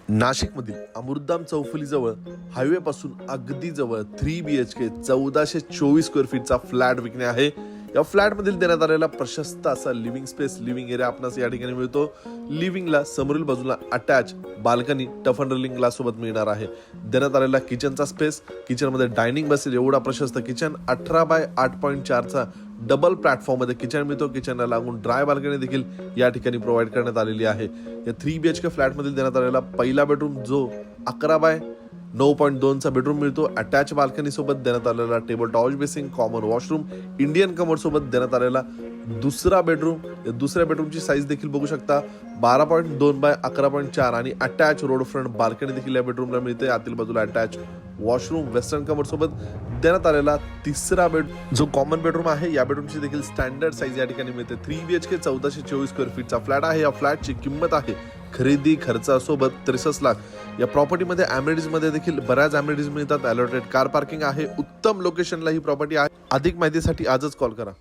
नाशिकमधील अमृतधाम चौफुलीजवळ हायवे पासून अगदी जवळ 3 BHK 1424 स्क्वेअर फीटचा फ्लॅट विकणे आहे। या फ्लॅटमधील देण्यात आलेला प्रशस्त असा लिव्हिंग स्पेस, लिव्हिंग एरिया आपणास या ठिकाणी मिळतो। लिव्हिंगला समोरील बाजूला attach balcony tough under link glass सोबत मिळणार आहे। देण्यात आलेला किचनचा स्पेस, किचनमध्ये डायनिंग बसेल एवढा प्रशस्त किचन, 18 बाय 8.4 चा डबल प्लॅटफॉर्म मध्ये किचन मिळतो। किचनला लागून ड्राय बाल्कनी देखील या ठिकाणी प्रोव्हाइड करण्यात आलेली आहे। या 3 BHK फ्लॅट मध्ये देण्यात आलेला पहिला बेडरूम जो 11 बाय 9.2 चा बेडरूम मिळतो। अटॅच बाल्कनी सोबत देण्यात आलेला table towel basin, common washroom, Indian commode सोबत देण्यात आलेला दुसरा बेडरूम। या दुसऱ्या बेडरूमची साईज देखील बघू शकता 12.2 बाय 11.4 आणि अटॅच रोड फ्रंट बाल्कनी देखील या बेडरूमला मिळते। आतील बाजूला अटॅच वॉशरूम, वेस्टर्न कमोड सोबत देण्यात आलेला तिसरा बेड जो कॉमन बेडरूम आहे। या बेडरूमची देखील स्टँडर्ड साईज या ठिकाणी मिळते। 3 BHK 1424 स्क्वेअर फीटचा फ्लॅट आहे। या फ्लॅटची किंमत आहे खरेदी खर्चासोबत 63 लाख। या प्रॉपर्टीमध्ये अमेनिटीज मध्ये देखील बऱ्याच अमेनिटीज मिळतात। अलॉटेड कार पार्किंग आहे। उत्तम लोकेशनला ही प्रॉपर्टी आहे। अधिक माहितीसाठी आजच कॉल करा।